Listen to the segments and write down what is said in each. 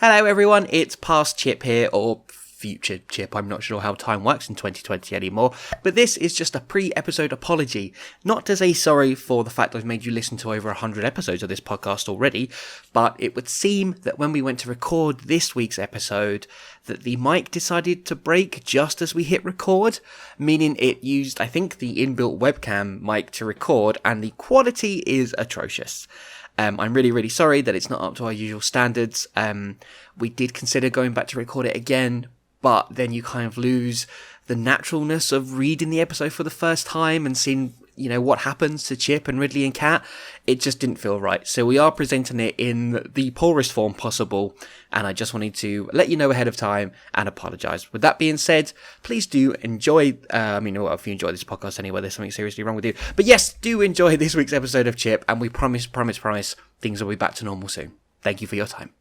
Hello everyone, it's past Chip here, or future Chip, I'm not sure how time works in 2020 anymore, but this is just a pre-episode apology, not to say sorry for the fact I've made you listen to over 100 episodes of this podcast already, but it would seem that when we went to record this week's episode, that the mic decided to break just as we hit record, meaning it used, I think, the inbuilt webcam mic to record, and the quality is atrocious. I'm really sorry that it's not up to our usual standards. We did consider going back to record it again, but then you kind of lose the naturalness of reading the episode for the first time and seeing, you know, what happens to Chip and Ridley and Kat. It just didn't feel right. So we are presenting it in the poorest form possible, and I just wanted to let you know ahead of time and apologise. With that being said, please do enjoy, if you enjoy this podcast anyway, there's something seriously wrong with you. But yes, do enjoy this week's episode of Chip, and we promise, things will be back to normal soon. Thank you for your time.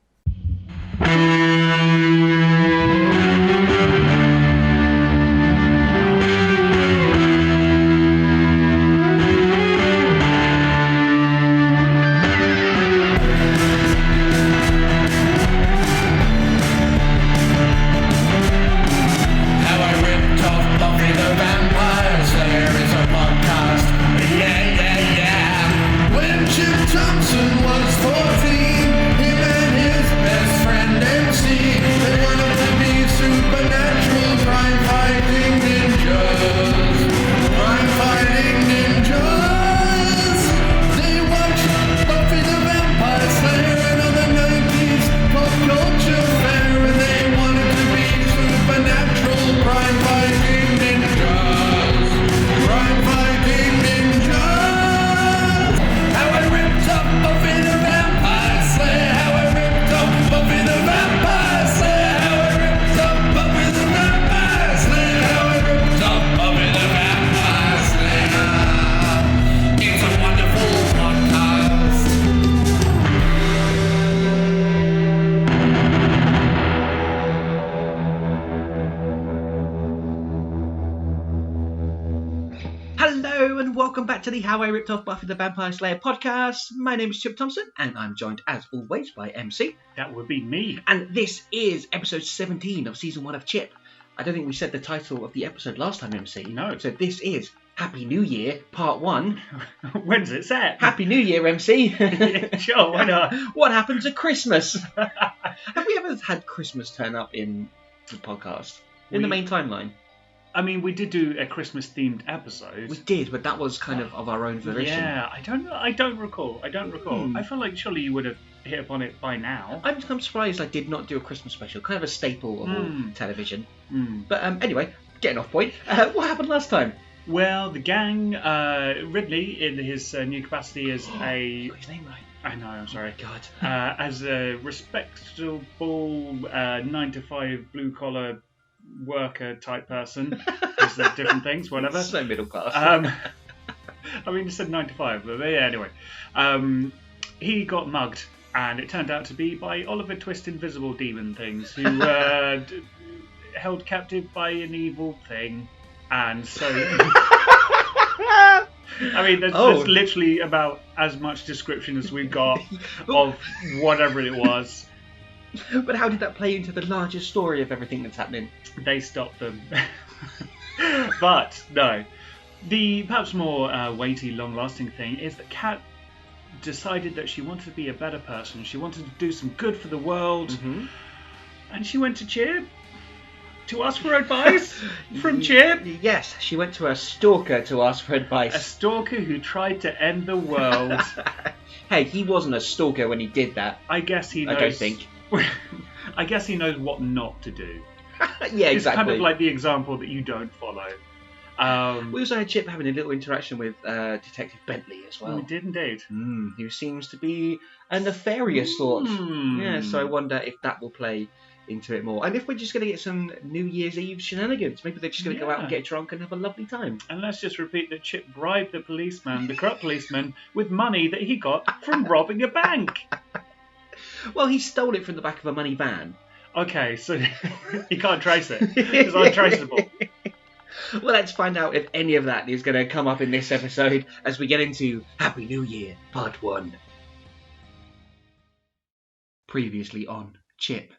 Welcome back to the How I Ripped Off Buffy the Vampire Slayer podcast. My name is Chip Thompson, and I'm joined, as always, by MC. That would be me. And this is episode 17 of season 1 of Chip. I don't think we said the title of the episode last time, MC. No. So this is Happy New Year, Part 1. When's it set? Happy New Year, MC. Sure, why not? What happens at Christmas? Have we ever had Christmas turn up in the podcast? In the main timeline? I mean, we did do a Christmas-themed episode. We did, but that was kind of our own volition. Yeah, I don't recall. I feel like surely you would have hit upon it by now. I'm surprised I did not do a Christmas special. Kind of a staple of all television. But anyway, getting off point. What happened last time? Well, the gang, Ridley, in his new capacity as a... Got his name right. I know, I'm sorry. Oh, God. As a respectable 9-to-5 blue-collar worker type person, because they're different things, whatever. So middle class. I mean, it said 9 to 5, but yeah, anyway. He got mugged, and it turned out to be by Oliver Twist invisible demon things, who held captive by an evil thing, and so... I mean, that's literally about as much description as we've got of whatever it was. But how did that play into the larger story of everything that's happening? They stopped them. But, no. The perhaps more weighty, long-lasting thing is that Kat decided that she wanted to be a better person. She wanted to do some good for the world. Mm-hmm. And she went to Chip to ask for advice from Chip. Yes, she went to a stalker to ask for advice. A stalker who tried to end the world. Hey, he wasn't a stalker when he did that. I guess he knows... I don't think. I guess he knows what not to do. Yeah, exactly. It's kind of like the example that you don't follow. We also had Chip having a little interaction with Detective Bentley as well. We did indeed. Who seems to be a nefarious sort. Yeah, so I wonder if that will play into it more. And if we're just going to get some New Year's Eve shenanigans, maybe they're just going to go out and get drunk and have a lovely time. And let's just repeat that Chip bribed the policeman, the corrupt policeman, with money that he got from robbing a bank. Well, he stole it from the back of a money van. Okay, so you can't trace it. It's untraceable. Well, let's find out if any of that is going to come up in this episode as we get into Happy New Year, Part 1. Previously on Chip.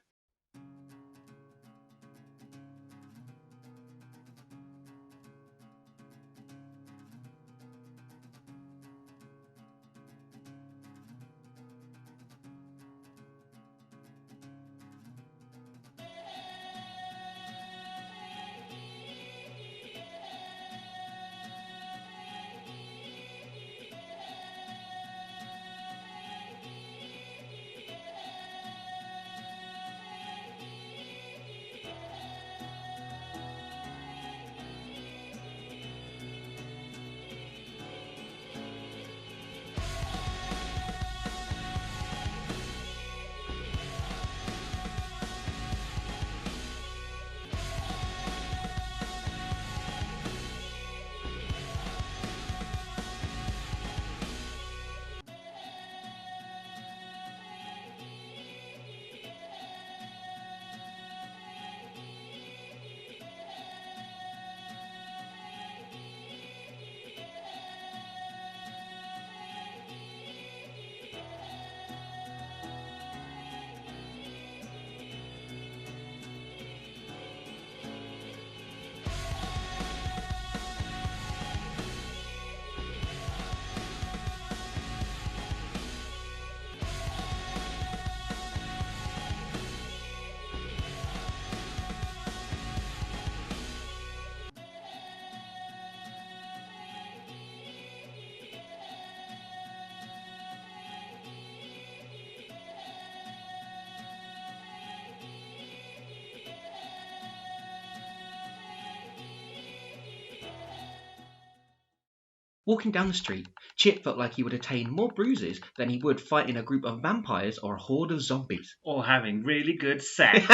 Walking down the street, Chip felt like he would attain more bruises than he would fighting a group of vampires or a horde of zombies. Or having really good sex.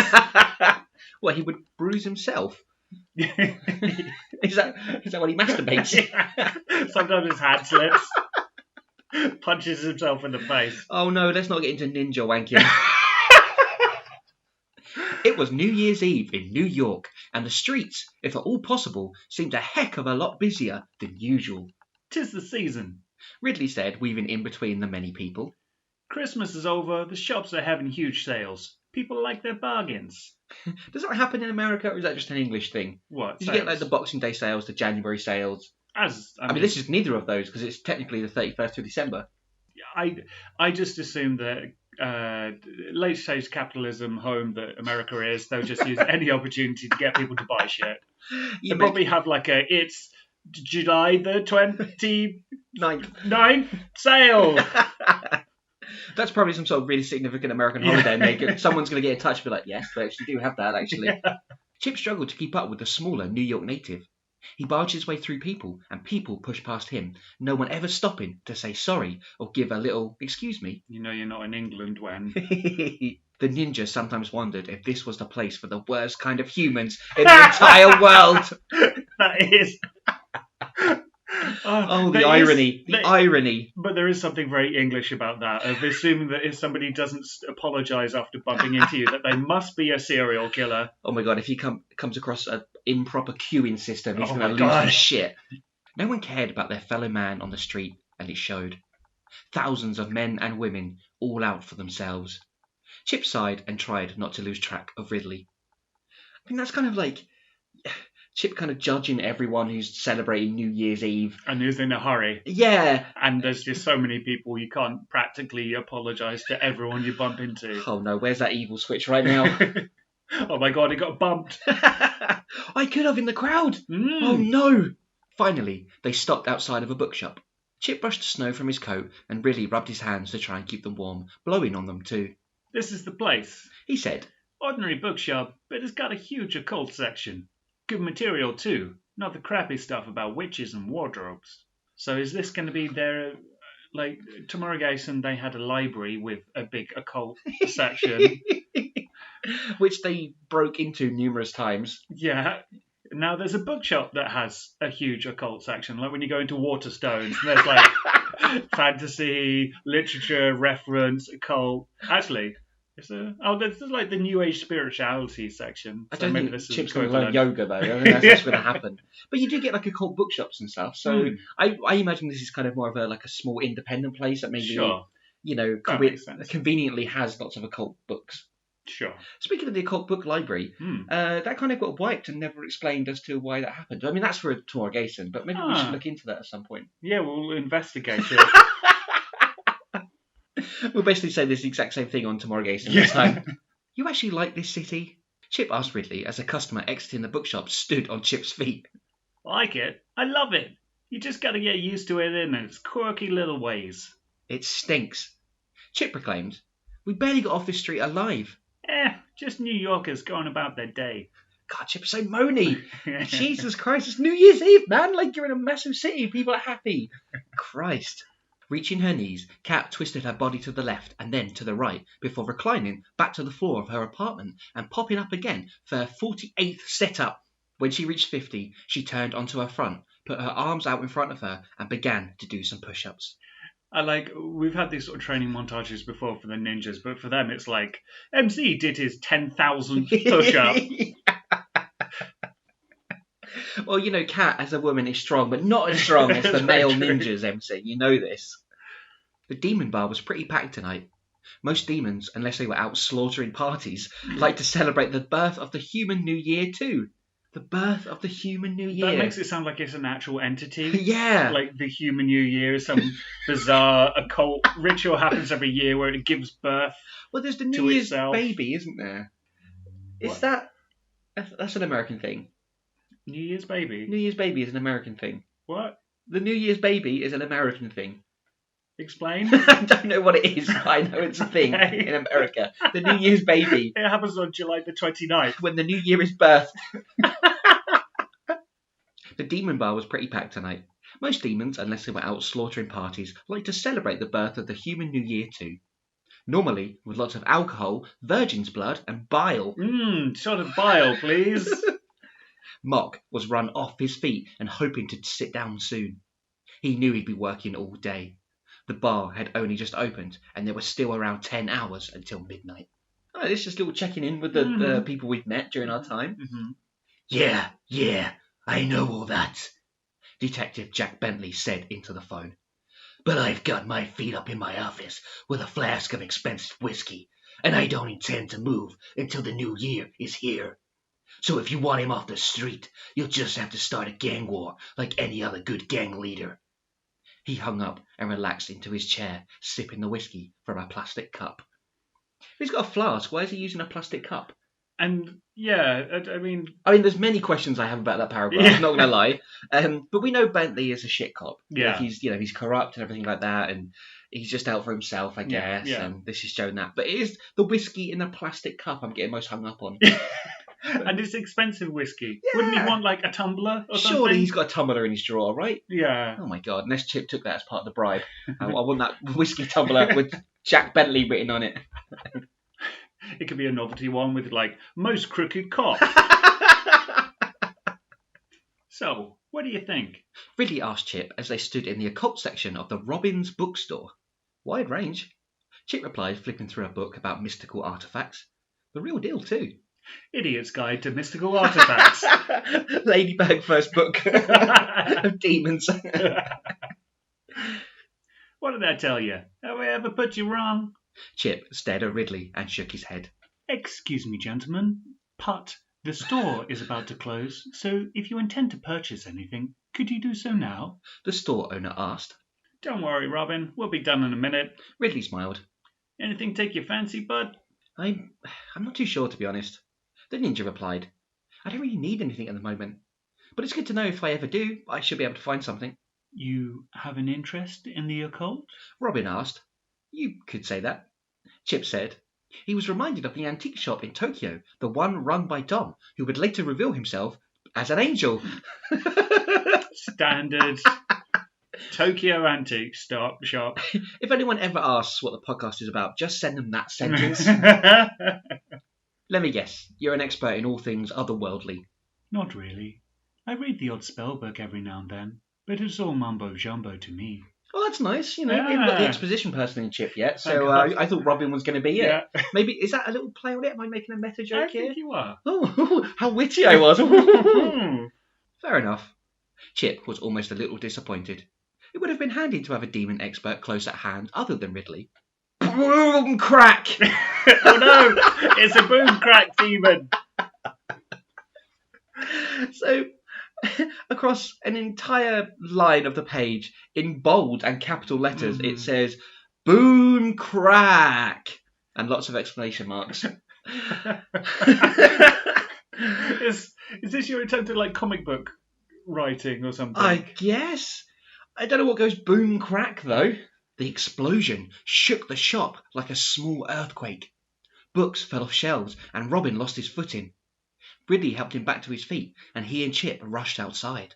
Well, he would bruise himself. Is that when he masturbates? Sometimes his hand slips. Punches himself in the face. Oh no, let's not get into ninja wanking. It was New Year's Eve in New York, and the streets, if at all possible, seemed a heck of a lot busier than usual. 'Tis the season. Ridley said, weaving in between the many people. Christmas is over, the shops are having huge sales. People like their bargains. Does that happen in America, or is that just an English thing? What? Did you get like the Boxing Day sales, the January sales? I mean, this is neither of those, because it's technically the 31st of December. I just assume that late stage capitalism home that America is, they'll just use any opportunity to get people to buy shit. They probably have like it's July the 29th sale. That's probably some sort of really significant American holiday. Someone's going to get in touch and be like, yes, they actually do have that, actually. Yeah. Chip struggled to keep up with the smaller New York native. He barged his way through people, and people pushed past him, no one ever stopping to say sorry or give a little, excuse me. You know you're not in England when... The ninja sometimes wondered if this was the place for the worst kind of humans in the entire world. That is... Oh, the irony. The irony. But there is something very English about that, of assuming that if somebody doesn't apologise after bumping into you, that they must be a serial killer. Oh my god, if he comes across an improper queuing system, he's going to lose his shit. No one cared about their fellow man on the street, and it showed. Thousands of men and women, all out for themselves. Chip sighed and tried not to lose track of Ridley. I mean, that's kind of like... Chip kind of judging everyone who's celebrating New Year's Eve. And who's in a hurry. Yeah. And there's just so many people, you can't practically apologise to everyone you bump into. Oh no, where's that evil switch right now? Oh my god, it got bumped. I could have in the crowd. Oh no. Finally, they stopped outside of a bookshop. Chip brushed the snow from his coat and Ridley rubbed his hands to try and keep them warm, blowing on them too. This is the place, he said. Ordinary bookshop, but it's got a huge occult section. Good material too, not the crappy stuff about witches and wardrobes. So is this going to be their, like, Tomorrow Gason, they had a library with a big occult section. Which they broke into numerous times. Yeah. Now there's a bookshop that has a huge occult section, like when you go into Waterstones, and there's like fantasy, literature, reference, occult. Actually... This is like the New Age spirituality section. I don't think Chip's going to learn yoga, though. I don't think that's going to happen. But you do get like occult bookshops and stuff. So I imagine this is kind of more of a small independent place that maybe, conveniently has lots of occult books. Sure. Speaking of the occult book library, that kind of got wiped and never explained as to why that happened. I mean, that's for tomorrow Gason, but maybe we should look into that at some point. Yeah, we'll investigate it. We'll basically say this exact same thing on tomorrow Gason this time. You actually like this city? Chip asked Ridley as a customer exiting the bookshop stood on Chip's feet. Like it? I love it. You just got to get used to it in its quirky little ways. It stinks. Chip proclaimed. We barely got off this street alive. Just New Yorkers going about their day. God, Chip's so moany. Jesus Christ, it's New Year's Eve, man. Like, you're in a massive city. People are happy. Christ. Reaching her knees, Kat twisted her body to the left and then to the right before reclining back to the floor of her apartment and popping up again for her 48th setup. When she reached 50, she turned onto her front, put her arms out in front of her and began to do some push-ups. We've had these sort of training montages before for the ninjas, but for them it's like, MC did his 10,000th push-up. Well, you know, Kat as a woman is strong, but not as strong as the male ninjas, MC. You know this. The demon bar was pretty packed tonight. Most demons, unless they were out slaughtering parties, like to celebrate the birth of the human new year too. The birth of the human new year. That makes it sound like it's an actual entity. Yeah. Like the human new year is some bizarre occult ritual happens every year where it gives birth. Well, there's the New Year's baby, isn't there? Is that... That's an American thing. New Year's baby? New Year's baby is an American thing. What? The New Year's baby is an American thing. Explain. I don't know what it is, but I know it's a thing in America. The New Year's baby. It happens on July the 29th. When the new year is birthed. The demon bar was pretty packed tonight. Most demons, unless they were out slaughtering parties, like to celebrate the birth of the human new year too. Normally, with lots of alcohol, virgin's blood, and bile. Shot of bile, please. Mock was run off his feet and hoping to sit down soon. He knew he'd be working all day. The bar had only just opened, and there were still around 10 hours until midnight. Oh, this is just a little checking in with the people we've met during our time. Yeah, I know all that, Detective Jack Bentley said into the phone. But I've got my feet up in my office with a flask of expensive whiskey, and I don't intend to move until the new year is here. So if you want him off the street, you'll just have to start a gang war like any other good gang leader. He hung up and relaxed into his chair, sipping the whiskey from a plastic cup. He's got a flask. Why is he using a plastic cup? And yeah, I mean, there's many questions I have about that paragraph. I'm not gonna lie. But we know Bentley is a shit cop. Yeah, like he's corrupt and everything like that, and he's just out for himself, I guess. Yeah. And this is showing that. But it is the whiskey in a plastic cup I'm getting most hung up on. And it's expensive whiskey. Yeah. Wouldn't he want like a tumbler or something? Surely he's got a tumbler in his drawer, right? Yeah. Oh my god, unless Chip took that as part of the bribe. I want that whiskey tumbler with Jack Bentley written on it. It could be a novelty one with like, most crooked cop. So, what do you think? Ridley asked Chip as they stood in the occult section of the Robbins bookstore. Wide range. Chip replied, flipping through a book about mystical artifacts. The real deal too. Idiot's Guide to Mystical Artifacts. Ladybug first book of demons. What did I tell you? Have I ever put you wrong? Chip stared at Ridley and shook his head. Excuse me, gentlemen, but the store is about to close, so if you intend to purchase anything, could you do so now? The store owner asked. Don't worry, Robin. We'll be done in a minute. Ridley smiled. Anything take your fancy, bud? I'm not too sure, to be honest. The ninja replied. I don't really need anything at the moment, but it's good to know if I ever do, I should be able to find something. You have an interest in the occult? Robin asked. You could say that. Chip said. He was reminded of the antique shop in Tokyo, the one run by Dom, who would later reveal himself as an angel. Standard Tokyo antique shop. If anyone ever asks what the podcast is about, just send them that sentence. Let me guess, you're an expert in all things otherworldly. Not really. I read the odd spell book every now and then, but it's all mumbo-jumbo to me. Well, that's nice. We haven't got the exposition person in Chip yet, so I thought Robin was going to be it. Yeah. Maybe, is that a little play on it? Am I making a meta joke here? I think you are. Oh, how witty I was. Fair enough. Chip was almost a little disappointed. It would have been handy to have a demon expert close at hand other than Ridley. Boom crack! Oh no, it's a boom crack demon. So, across an entire line of the page, in bold and capital letters, it says, boom crack! And lots of exclamation marks. Is this your attempt at like comic book writing or something? I guess. I don't know what goes boom crack, though. The explosion shook the shop like a small earthquake. Books fell off shelves, and Robin lost his footing. Ridley helped him back to his feet, and he and Chip rushed outside.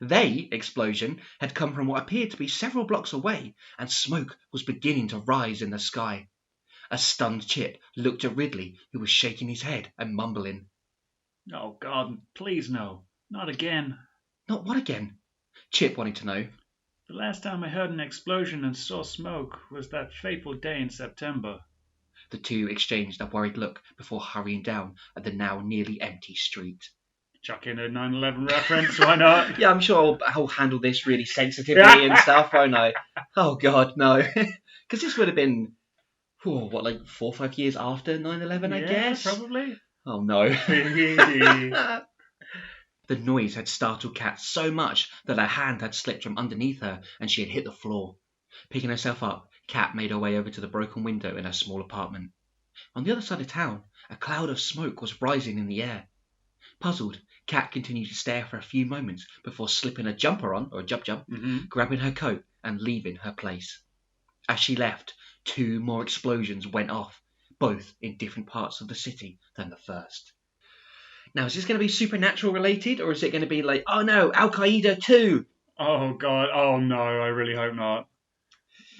The explosion had come from what appeared to be several blocks away, and smoke was beginning to rise in the sky. A stunned Chip looked at Ridley, who was shaking his head and mumbling. Oh God, please no. Not again. Not what again? Chip wanted to know. The last time I heard an explosion and saw smoke was that fateful day in September. The two exchanged a worried look before hurrying down at the now nearly empty street. Chuck in a 9/11 reference, why not? Yeah, I'm sure I'll handle this really sensitively and stuff, won't I? Oh God, no. Because this would have been, like 4 or 5 years after 9/11, I guess? Probably. Oh no. The noise had startled Kat so much that her hand had slipped from underneath her and she had hit the floor. Picking herself up, Kat made her way over to the broken window in her small apartment. On the other side of town, a cloud of smoke was rising in the air. Puzzled, Kat continued to stare for a few moments before slipping a jumper on, or a jump, grabbing her coat and leaving her place. As she left, 2 more explosions went off, both in different parts of the city than the first. Now, is this going to be supernatural related, or is it going to be like, oh no, Al-Qaeda 2? Oh God, oh no, I really hope not.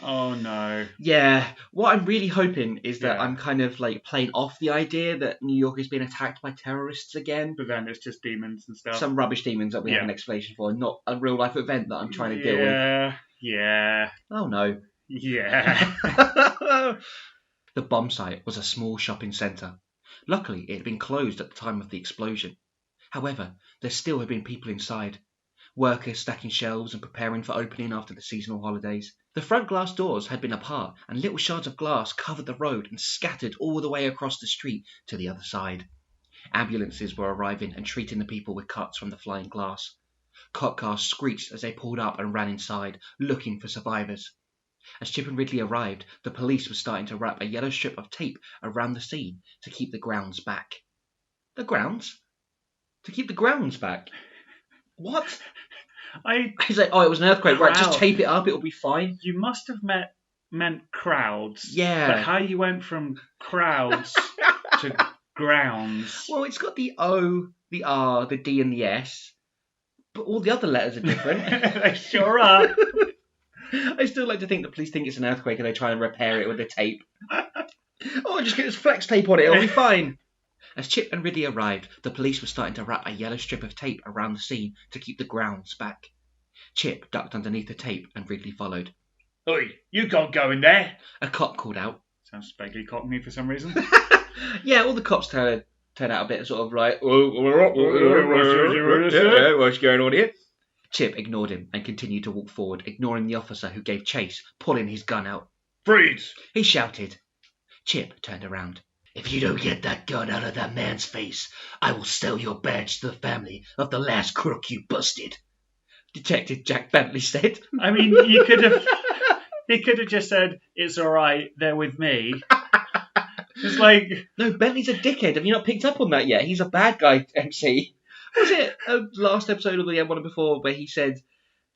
Oh no. Yeah, what I'm really hoping is that I'm kind of like playing off the idea that New York is being attacked by terrorists again. But then it's just demons and stuff. Some rubbish demons that we have an explanation for, not a real life event that I'm trying to deal with. Yeah. Oh no. Yeah. The bomb site was a small shopping centre. Luckily, it had been closed at the time of the explosion. However, there still had been people inside. Workers stacking shelves and preparing for opening after the seasonal holidays. The front glass doors had been apart, and little shards of glass covered the road and scattered all the way across the street to the other side. Ambulances were arriving and treating the people with cuts from the flying glass. Cop cars screeched as they pulled up and ran inside, looking for survivors. As Chip and Ridley arrived, the police were starting to wrap a yellow strip of tape around the scene to keep the grounds back. The grounds? To keep the grounds back? What? He's like, it was an earthquake. Right, just tape it up, it'll be fine. You must have meant crowds. Yeah. But how you went from crowds to grounds? Well, it's got the O, the R, the D, and the S, but all the other letters are different. They sure are. I still like to think the police think it's an earthquake and they try and repair it with the tape. Just get this flex tape on it, it'll be fine. As Chip and Ridley arrived, the police were starting to wrap a yellow strip of tape around the scene to keep the grounds back. Chip ducked underneath the tape and Ridley followed. Oi, you can't go in there. A cop called out. Sounds vaguely cockney for some reason. Yeah, all the cops turn out a bit sort of like, what's going on here? Chip ignored him and continued to walk forward, ignoring the officer who gave chase, pulling his gun out. Freeze! He shouted. Chip turned around. If you don't get that gun out of that man's face, I will sell your badge to the family of the last crook you busted, Detective Jack Bentley said. I mean, he could have just said, it's all right, they're with me. It's like... No, Bentley's a dickhead. Have you not picked up on that yet? He's a bad guy, MC. Was it last episode of the one before where he said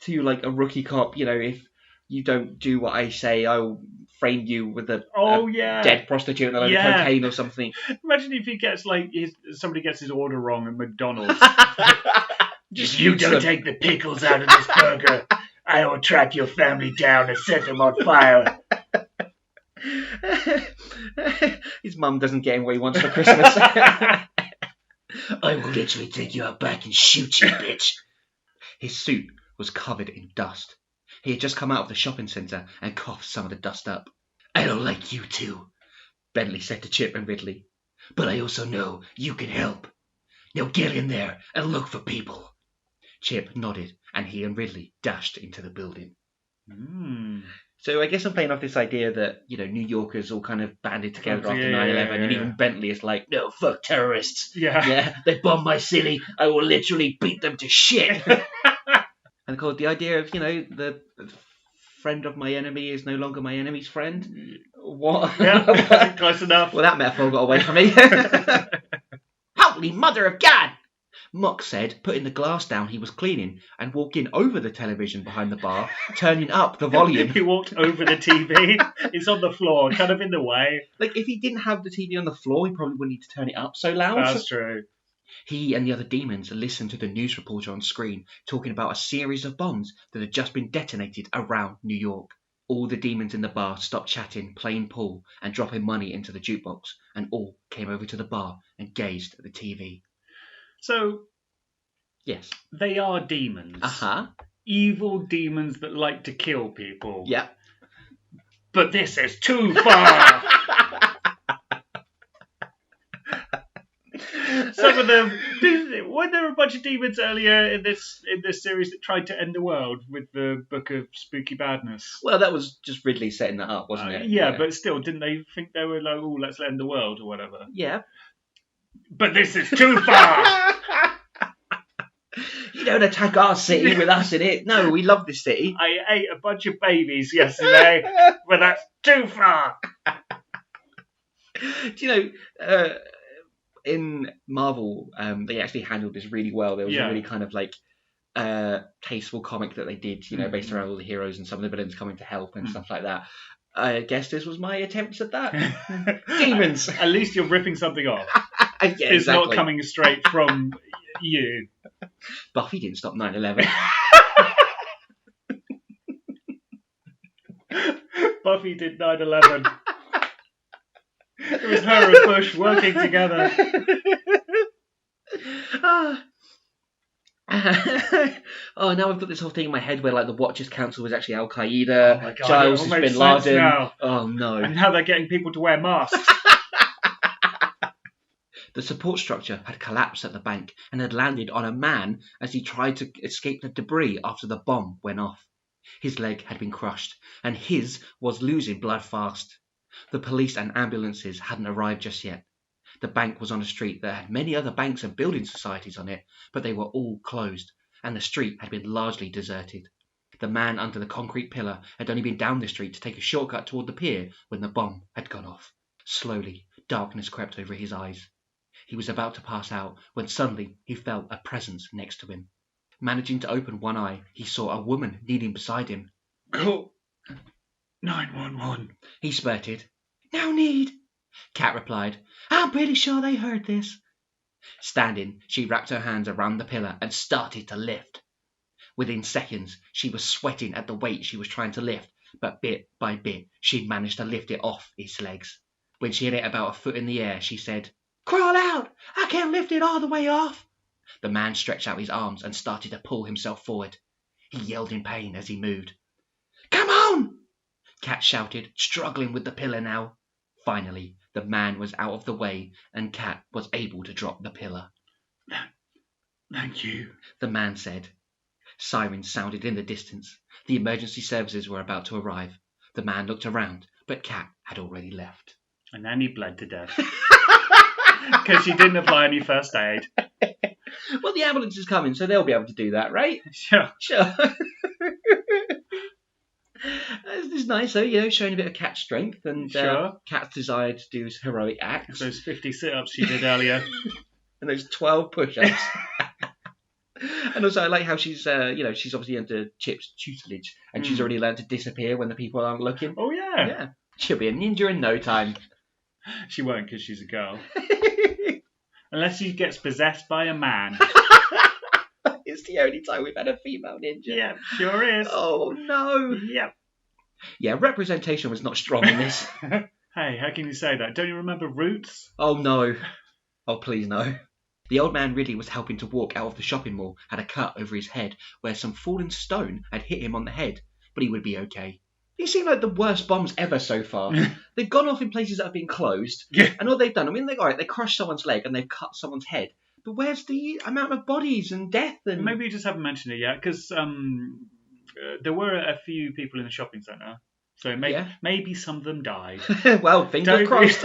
to like a rookie cop, if you don't do what I say, I'll frame you with a dead prostitute and a load of cocaine or something. Imagine if he gets somebody gets his order wrong at McDonald's. Just if you don't take the pickles out of this burger, I will track your family down and set them on fire. His mum doesn't get him what he wants for Christmas. I will literally take you out back and shoot you, bitch. His suit was covered in dust. He had just come out of the shopping centre and coughed some of the dust up. I don't like you two, Bentley said to Chip and Ridley. But I also know you can help. Now get in there and look for people. Chip nodded and he and Ridley dashed into the building. So I guess I'm playing off this idea that, New Yorkers all kind of banded together after Yeah, 9/11, and yeah. even Bentley is like, no, fuck terrorists. Yeah. Yeah, they bombed my city. I will literally beat them to shit. And called the idea of, the friend of my enemy is no longer my enemy's friend. What? Yeah, close enough. Well, that metaphor got away from me. Holy mother of God! Mock said, putting the glass down he was cleaning and walking over the television behind the bar, turning up the volume. He walked over the TV. It's on the floor, kind of in the way. Like, if he didn't have the TV on the floor, he probably wouldn't need to turn it up so loud. That's true. He and the other demons listened to the news reporter on screen talking about a series of bombs that had just been detonated around New York. All the demons in the bar stopped chatting, playing pool, and dropping money into the jukebox, and all came over to the bar and gazed at the TV. So, yes, they are demons. Uh-huh. Evil demons that like to kill people. Yeah. But this is too far. Some of them, weren't there a bunch of demons earlier in this series that tried to end the world with the Book of Spooky Badness? Well, that was just Ridley setting that up, wasn't it? Yeah, but still, didn't they think they were like, oh, let's end the world or whatever? Yeah. But this is too far. You don't attack our city with us in it. No, we love this city. I ate a bunch of babies yesterday, but that's too far. Do you know, in Marvel, they actually handled this really well. There was a really kind of like tasteful comic that they did, based around all the heroes and some of the villains coming to help and stuff like that. I guess this was my attempts at that. Demons. At least you're ripping something off. Yeah, it's not coming straight from you. Buffy didn't stop 9/11. Buffy did 9/11. It was her and Bush working together. Oh, now I've got this whole thing in my head where like the Watchers Council was actually Al Qaeda. Oh my God, Giles is Bin Laden. Now. Oh no! And now they're getting people to wear masks. The support structure had collapsed at the bank and had landed on a man as he tried to escape the debris after the bomb went off. His leg had been crushed, and his was losing blood fast. The police and ambulances hadn't arrived just yet. The bank was on a street that had many other banks and building societies on it, but they were all closed, and the street had been largely deserted. The man under the concrete pillar had only been down the street to take a shortcut toward the pier when the bomb had gone off. Slowly, darkness crept over his eyes. He was about to pass out when suddenly he felt a presence next to him. Managing to open one eye, he saw a woman kneeling beside him. Call 911. He spurted. No need. Kat replied. I'm pretty sure they heard this. Standing, she wrapped her hands around the pillar and started to lift. Within seconds, she was sweating at the weight she was trying to lift, but bit by bit, she managed to lift it off his legs. When she had it about a foot in the air, she said, Crawl out! I can't lift it all the way off. The man stretched out his arms and started to pull himself forward. He yelled in pain as he moved. Come on! Kat shouted, struggling with the pillar now. Finally, the man was out of the way and Kat was able to drop the pillar. Thank you, the man said. Sirens sounded in the distance. The emergency services were about to arrive. The man looked around, but Kat had already left. And then he bled to death. Because she didn't apply any first aid. Well, the ambulance is coming, so they'll be able to do that, right? Sure. It's nice, though, showing a bit of Kat's strength and sure. Kat's desire to do heroic acts. Those 50 sit-ups she did earlier. And those 12 push-ups. And also, I like how she's obviously under Chip's tutelage, and she's already learned to disappear when the people aren't looking. Oh, yeah. Yeah. She'll be a ninja in no time. She won't, because she's a girl. Unless she gets possessed by a man. It's the only time we've had a female ninja. Yeah, sure is. Oh, no. Yep. Yeah, representation was not strong in this. Hey, how can you say that? Don't you remember Roots? Oh, no. Oh, please, no. The old man Ridley was helping to walk out of the shopping mall, had a cut over his head where some fallen stone had hit him on the head, but he would be okay. These seem like the worst bombs ever so far. They've gone off in places that have been closed, and all they've done, they crushed someone's leg and they've cut someone's head. But where's the amount of bodies and death? And maybe you just haven't mentioned it yet, because there were a few people in the shopping centre. So maybe some of them died. Well, fingers Don't- crossed.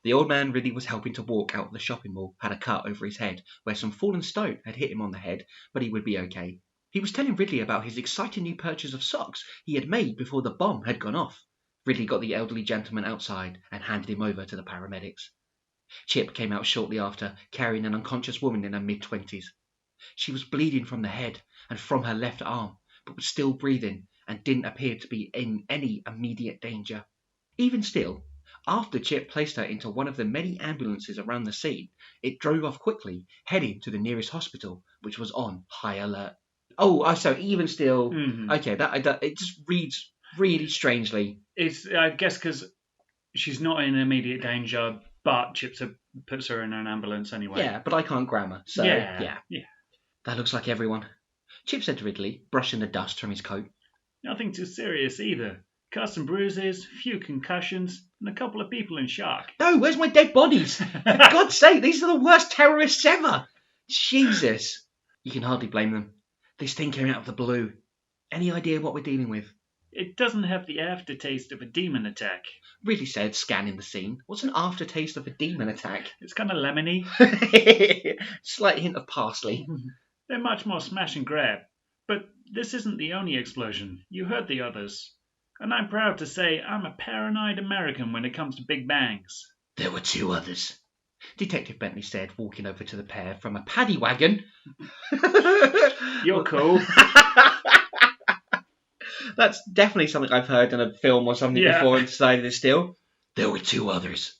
The old man Ridley was helping to walk out of the shopping mall, had a cut over his head where some fallen stone had hit him on the head, but he would be okay. He was telling Ridley about his exciting new purchase of socks he had made before the bomb had gone off. Ridley got the elderly gentleman outside and handed him over to the paramedics. Chip came out shortly after, carrying an unconscious woman in her mid-20s. She was bleeding from the head and from her left arm, but was still breathing and didn't appear to be in any immediate danger. Even still, after Chip placed her into one of the many ambulances around the scene, it drove off quickly, heading to the nearest hospital, which was on high alert. Oh, so even still, okay, that it just reads really strangely. It's, I guess, because she's not in immediate danger, but Chip puts her in an ambulance anyway. Yeah, but I can't grammar, so yeah. That looks like everyone. Chip said to Ridley, brushing the dust from his coat. Nothing too serious either. Cuts and bruises, few concussions, and a couple of people in shock. No, where's my dead bodies? For God's sake, these are the worst terrorists ever. Jesus. You can hardly blame them. This thing came out of the blue. Any idea what we're dealing with? It doesn't have the aftertaste of a demon attack. Ridley said, scanning the scene. What's an aftertaste of a demon attack? It's kind of lemony. Slight hint of parsley. They're much more smash and grab. But this isn't the only explosion. You heard the others. And I'm proud to say I'm a paranoid American when it comes to big bangs. There were 2 others, Detective Bentley said, walking over to the pair from a paddy wagon. You're cool. That's definitely something I've heard in a film or something before and decided it's still. There were 2 others,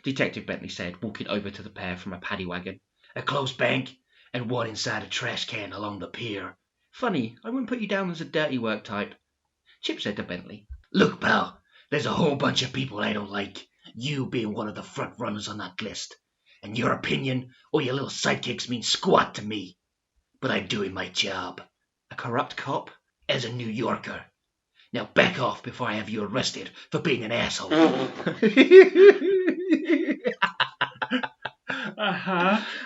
Detective Bentley said, walking over to the pair from a paddy wagon. A closed bank and one inside a trash can along the pier. Funny, I wouldn't put you down as a dirty work type. Chip said to Bentley, Look, pal, there's a whole bunch of people I don't like, you being one of the front runners on that list. And your opinion or your little sidekicks mean squat to me. But I'm doing my job. A corrupt cop? As a New Yorker. Now back off before I have you arrested for being an asshole.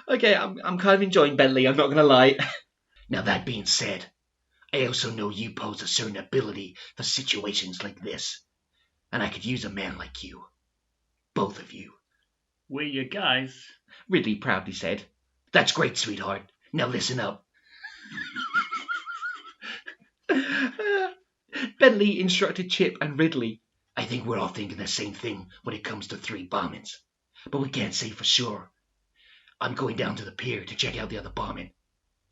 Okay, I'm kind of enjoying Bentley, I'm not going to lie. Now that being said, I also know you pose a certain ability for situations like this. And I could use a man like you. Both of you. We're your guys. Ridley proudly said. That's great, sweetheart. Now listen up. Bentley instructed Chip and Ridley. I think we're all thinking the same thing when it comes to 3 bombings. But we can't say for sure. I'm going down to the pier to check out the other bombing.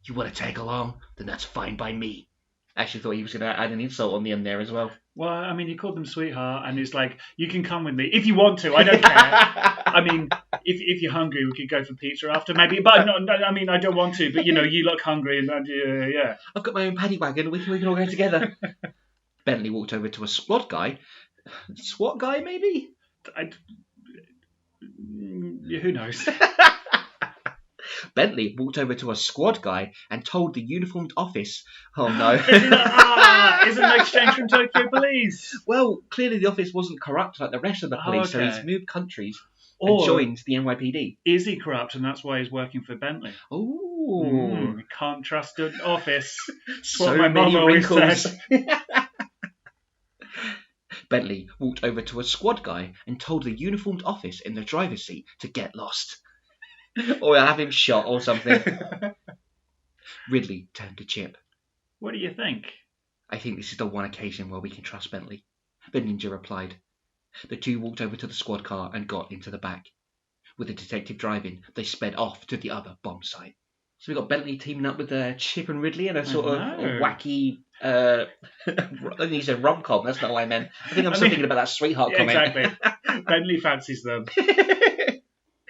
You want to tag along? Then that's fine by me. I actually thought he was going to add an insult on the end there as well. Well, I mean, you called them sweetheart, and it's like, you can come with me if you want to. I don't care. I mean, if you're hungry, we could go for pizza after, maybe. But no, I mean, I don't want to. But, you look hungry, and yeah. I've got my own paddy wagon. We can all go together. Bentley walked over to a squad guy. SWAT guy, maybe? Who knows? Bentley walked over to a squad guy and told the uniformed office, oh no. Is it an exchange from Tokyo Police? Well, clearly the office wasn't corrupt like the rest of the police, so he's moved countries and joined the NYPD. Is he corrupt and that's why he's working for Bentley? Ooh. We can't trust an office. That's So what my mum many always wrinkles. said. Bentley walked over to a squad guy and told the uniformed office in the driver's seat to get lost. Or have him shot or something. Ridley turned to Chip. What do you think? I think this is the one occasion where we can trust Bentley. The ninja replied. The 2 walked over to the squad car and got into the back. With the detective driving, they sped off to the other bomb site. So we got Bentley teaming up with Chip and Ridley in a sort of a wacky, I think he said rom-com, that's not what I meant. I think I'm still thinking about that sweetheart comment. Exactly. Bentley fancies them.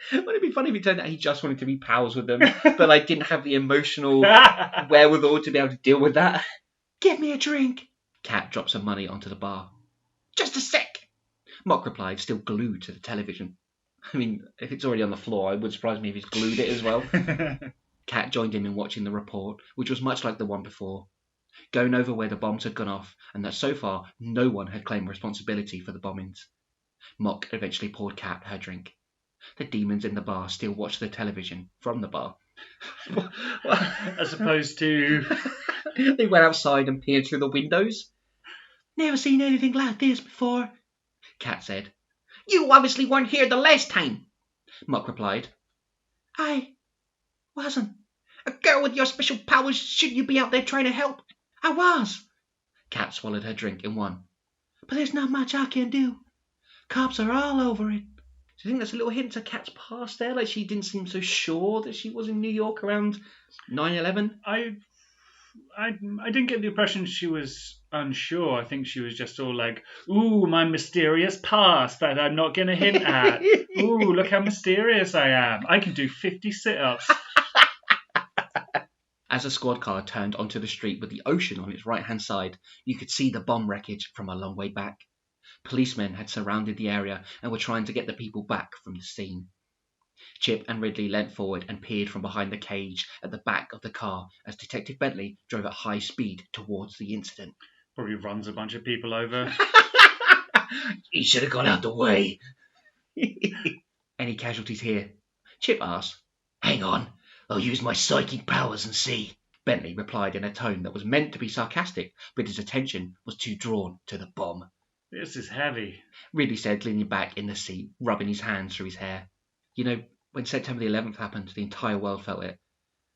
Wouldn't it be funny if it turned out he just wanted to be pals with them, but didn't have the emotional wherewithal to be able to deal with that? Get me a drink. Kat dropped some money onto the bar. Just a sec. Mock replied, still glued to the television. I mean, if it's already on the floor, it would surprise me if he's glued it as well. Kat joined him in watching the report, which was much like the one before, going over where the bombs had gone off and that so far no one had claimed responsibility for the bombings. Mock eventually poured Kat her drink. The demons in the bar still watched the television from the bar. As opposed to... They went outside and peered through the windows. Never seen anything like this before, Kat said. You obviously weren't here the last time, Muck replied. I wasn't. A girl with your special powers, shouldn't you be out there trying to help? I was. Kat swallowed her drink in one. But there's not much I can do. Cops are all over it. Do you think that's a little hint to Kat's past there? Like she didn't seem so sure that she was in New York around 9/11? I didn't get the impression she was unsure. I think she was just all like, ooh, my mysterious past that I'm not going to hint at. Ooh, look how mysterious I am. I can do 50 sit-ups. As the squad car turned onto the street with the ocean on its right-hand side, you could see the bomb wreckage from a long way back. Policemen had surrounded the area and were trying to get the people back from the scene. Chip and Ridley leant forward and peered from behind the cage at the back of the car as Detective Bentley drove at high speed towards the incident. Probably runs a bunch of people over. He should have gone out the way. Any casualties here? Chip asked. Hang on, I'll use my psychic powers and see. Bentley replied in a tone that was meant to be sarcastic, but his attention was too drawn to the bomb. This is heavy, Ridley said, leaning back in the seat, rubbing his hands through his hair. You know, when September the 11th happened, the entire world felt it.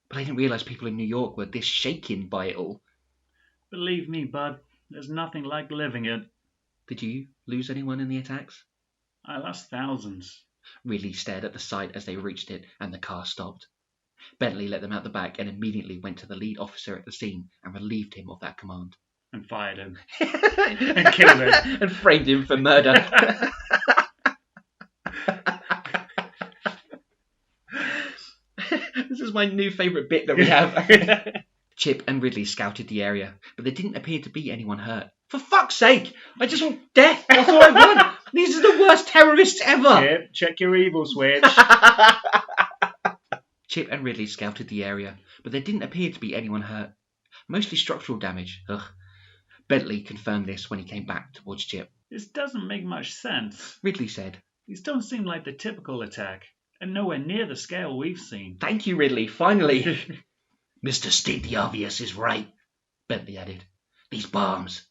But I didn't realise people in New York were this shaken by it all. Believe me, bud, there's nothing like living it. Did you lose anyone in the attacks? I lost thousands. Ridley stared at the site as they reached it and the car stopped. Bentley let them out the back and immediately went to the lead officer at the scene and relieved him of that command. And fired him. And killed him. And framed him for murder. This is my new favourite bit that we have. Chip and Ridley scouted the area, but there didn't appear to be anyone hurt. For fuck's sake! I just want death! That's all I want! These are the worst terrorists ever! Chip, check your evil switch. Chip and Ridley scouted the area, but there didn't appear to be anyone hurt. Mostly structural damage. Ugh. Bentley confirmed this when he came back towards Chip. This doesn't make much sense. Ridley said. These don't seem like the typical attack, and nowhere near the scale we've seen. Thank you, Ridley, finally. Mr. State the Obvious is right, Bentley added. These bombs,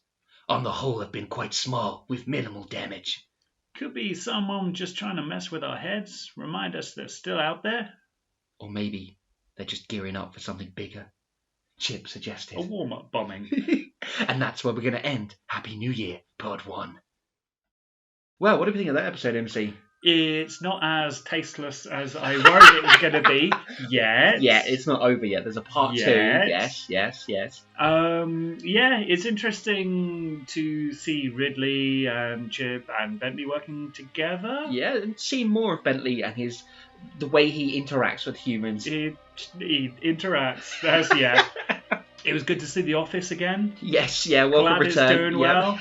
on the whole, have been quite small, with minimal damage. Could be someone just trying to mess with our heads, remind us they're still out there. Or maybe they're just gearing up for something bigger, Chip suggested. A warm-up bombing. And that's where we're going to end. Happy New Year, Part 1. Well, what do you think of that episode, MC? It's not as tasteless as I worried it was going to be yet. Yeah, it's not over yet. There's a part 2. Yes. Yeah, it's interesting to see Ridley and Chip and Bentley working together. Yeah, and see more of Bentley and the way he interacts with humans. He interacts. It was good to see The Office again. Yes, yeah, welcome Glad return. It's doing well.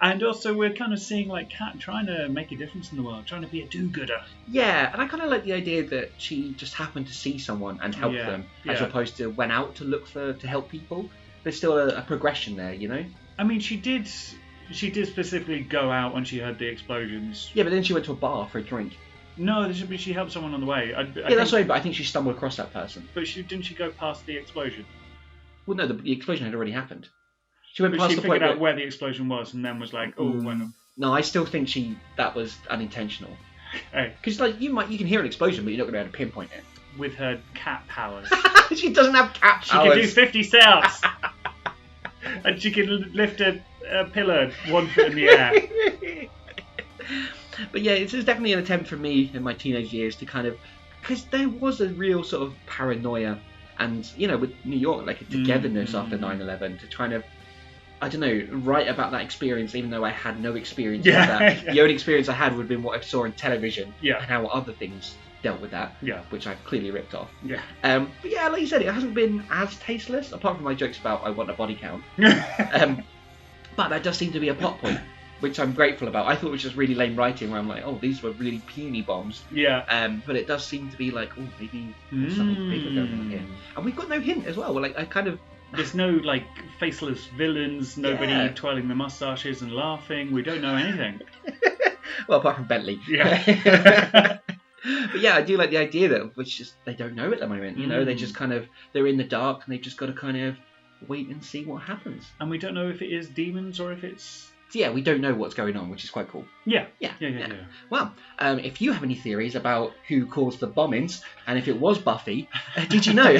And also we're kind of seeing like Kat trying to make a difference in the world, trying to be a do-gooder. Yeah, and I kind of like the idea that she just happened to see someone and help them, as opposed to went out to look to help people. There's still a progression there, you know? I mean, she did specifically go out when she heard the explosions. Yeah, but then she went to a bar for a drink. No, she helped someone on the way. That's right, but I think she stumbled across that person. But didn't she go past the explosion? Well, no, the explosion had already happened. She went past she the figured point out where the explosion was and then was like, oh, when... No, I still think that was unintentional. Hey. Because like you can hear an explosion, but you're not going to be able to pinpoint it. With her cat powers. She doesn't have cat powers. She can do 50 steps. And she can lift a pillar 1 foot in the air. But yeah, it's definitely an attempt for me in my teenage years to kind of... Because there was a real sort of paranoia and, you know, with New York, like a togetherness after 9/11 to kind of... I don't know, write about that experience, even though I had no experience with that. The only experience I had would have been what I saw in television and how other things dealt with that, which I clearly ripped off. Yeah. But yeah, like you said, it hasn't been as tasteless, apart from my jokes about I want a body count. But that does seem to be a plot point, which I'm grateful about. I thought it was just really lame writing, where I'm like, oh, these were really puny bombs. Yeah. But it does seem to be like, oh, maybe there's something bigger going on here. And we've got no hint as well. We're like, I kind of... There's no, like, faceless villains, nobody twirling their moustaches and laughing. We don't know anything. Well, apart from Bentley. Yeah. But yeah, I do like the idea that they don't know at the moment. You know, they just kind of, they're in the dark and they've just got to kind of wait and see what happens. And we don't know if it is demons or if it's... So yeah, we don't know what's going on, which is quite cool. Yeah. Yeah. Well, Well, if you have any theories about who caused the bombings, and if it was Buffy, did you know?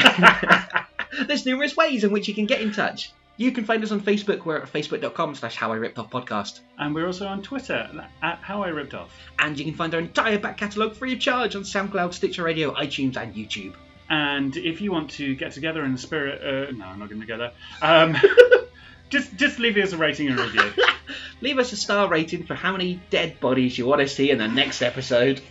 There's numerous ways in which you can get in touch. You can find us on Facebook. We're at facebook.com/HowIRippedOffPodcast. And we're also on Twitter at How I Ripped Off. And you can find our entire back catalogue free of charge on SoundCloud, Stitcher Radio, iTunes, and YouTube. And if you want to get together in the spirit... no, I'm not going to go there. Just leave us a rating and review. Leave us a star rating for how many dead bodies you want to see in the next episode.